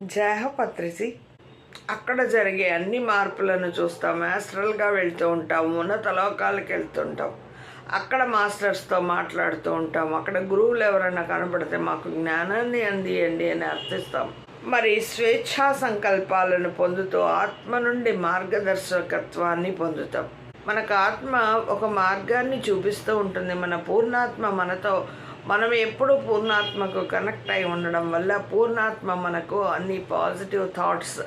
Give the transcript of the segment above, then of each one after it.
జయ హో పత్రిజీ. అక్కడ జరిగే అన్ని మార్పులను చూస్తాం. యాస్ట్రల్గా వెళ్తూ ఉంటాం, ఉన్నత లోకాలకు వెళ్తుంటాం, అక్కడ మాస్టర్స్తో మాట్లాడుతూ ఉంటాం, అక్కడ గురువులు ఎవరైనా కనపడితే మాకు జ్ఞానాన్ని అందియండి అని అర్థిస్తాం. మరి స్వేచ్ఛా సంకల్పాలను పొందుతూ ఆత్మ నుండి మార్గదర్శకత్వాన్ని పొందుతాం. మనకు ఆత్మ ఒక మార్గాన్ని చూపిస్తూ ఉంటుంది. మన పూర్ణాత్మ మనతో, మనం ఎప్పుడూ పూర్ణాత్మకు కనెక్ట్ అయి ఉండడం వల్ల పూర్ణాత్మ మనకు అన్ని పాజిటివ్ థాట్స్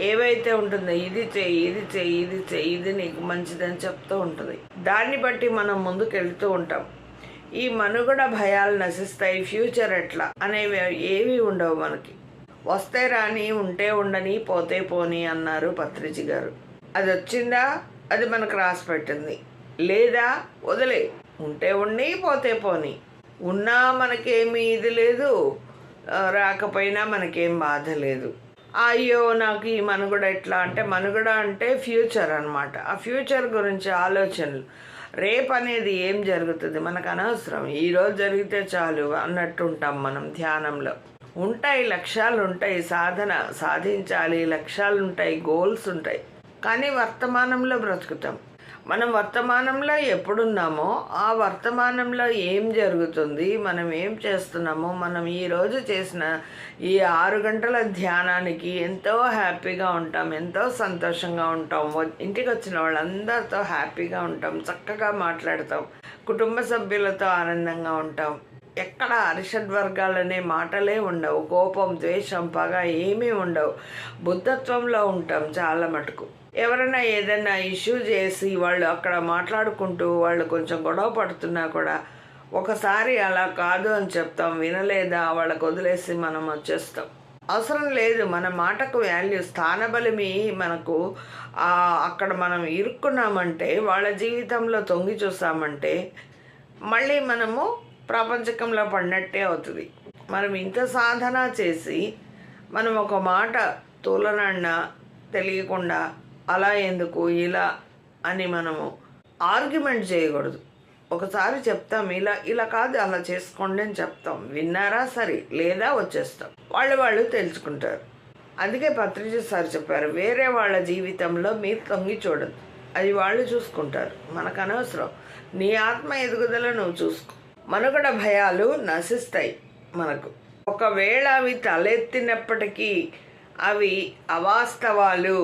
ఏవైతే ఉంటుందో, ఇది చేయి, ఇది చేయి, ఇది చేయి, ఇది నీకు మంచిదని చెప్తూ ఉంటుంది. దాన్ని బట్టి మనం ముందుకు వెళ్తూ ఉంటాం. ఈ మనుగడ భయాలు నశిస్తాయి. ఫ్యూచర్ ఎట్లా అనేవి ఏవి ఉండవు. మనకి వస్తే రాని, ఉంటే ఉండని, పోతే పోని అన్నారు పత్రిజీ గారు. అది వచ్చిందా, అది మనకు రాసి పెట్టింది. లేదా వదిలే, ఉంటే ఉండి, పోతే పోని. ఉన్నా మనకేమీ ఇది లేదు, రాకపోయినా మనకేం బాధ లేదు. అయ్యో నాకు ఈ మనుగడ ఎట్లా అంటే, మనుగడ అంటే ఫ్యూచర్ అన్నమాట. ఆ ఫ్యూచర్ గురించి ఆలోచనలు, రేపు అనేది ఏం జరుగుతుంది మనకు అనవసరం, ఈరోజు జరిగితే చాలు అన్నట్టు ఉంటాం మనం ధ్యానంలో. ఉంటాయి లక్ష్యాలు, ఉంటాయి సాధన సాధించాలి, లక్ష్యాలు ఉంటాయి, గోల్స్ ఉంటాయి. కానీ వర్తమానంలో బ్రతుకుతాం. మనం వర్తమానంలో ఎప్పుడున్నామో ఆ వర్తమానంలో ఏం జరుగుతుంది, మనం ఏం చేస్తున్నామో, మనం ఈరోజు చేసిన ఈ 6 గంటల ధ్యానానికి ఎంతో హ్యాపీగా ఉంటాం, ఎంతో సంతోషంగా ఉంటాం. ఇంటికి వచ్చిన వాళ్ళందరితో హ్యాపీగా ఉంటాం, చక్కగా మాట్లాడతాం, కుటుంబ సభ్యులతో ఆనందంగా ఉంటాం. ఎక్కడ అరిషడ్వర్గాలనే మాటలే ఉండవు, కోపం, ద్వేషం, పగ ఏమీ ఉండవు. బుద్ధత్వంలో ఉంటాం చాలా మటుకు. ఎవరైనా ఏదైనా ఇష్యూ చేసి వాళ్ళు అక్కడ మాట్లాడుకుంటూ వాళ్ళు కొంచెం గొడవ పడుతున్నా కూడా ఒకసారి అలా కాదు అని చెప్తాం. వినలేదా వాళ్ళకు వదిలేసి మనం వచ్చేస్తాం. అవసరం లేదు, మన మాటకు వాల్యూ, స్థానబలిమి మనకు. అక్కడ మనం ఇరుక్కున్నామంటే, వాళ్ళ జీవితంలో తొంగి చూసామంటే మళ్ళీ మనము ప్రపంచకంలో పడినట్టే అవుతుంది. మనం ఇంత సాధన చేసి మనం ఒక మాట తూలనన్నా తెలియకుండా అలా ఎందుకు ఇలా అని మనము ఆర్గ్యుమెంట్ చేయకూడదు. ఒకసారి చెప్తాం, ఇలా కాదు అలా చేసుకోండి అని చెప్తాం. విన్నారా సరే, లేదా వచ్చేస్తాం. వాళ్ళు తెలుసుకుంటారు. అందుకే పత్రిజీ సార్ చెప్పారు, వేరే వాళ్ళ జీవితంలో మీరు తొంగి చూడదు, అది వాళ్ళు చూసుకుంటారు, మనకు అనవసరం. నీ ఆత్మ ఎదుగుదల నువ్వు చూసుకో. మనుగడ భయాలు నశిస్తాయి మనకు. ఒకవేళ అవి తలెత్తినప్పటికీ అవి అవాస్తవాలు,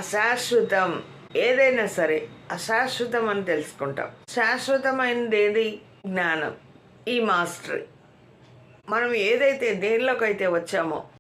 అశాశ్వతం. ఏదైనా సరే అశాశ్వతం అని తెలుసుకుంటాం. శాశ్వతమైనది ఏది? జ్ఞానం, ఈ మాస్టరీ. మనం ఏదైతే దేనిలోకైతే వచ్చామో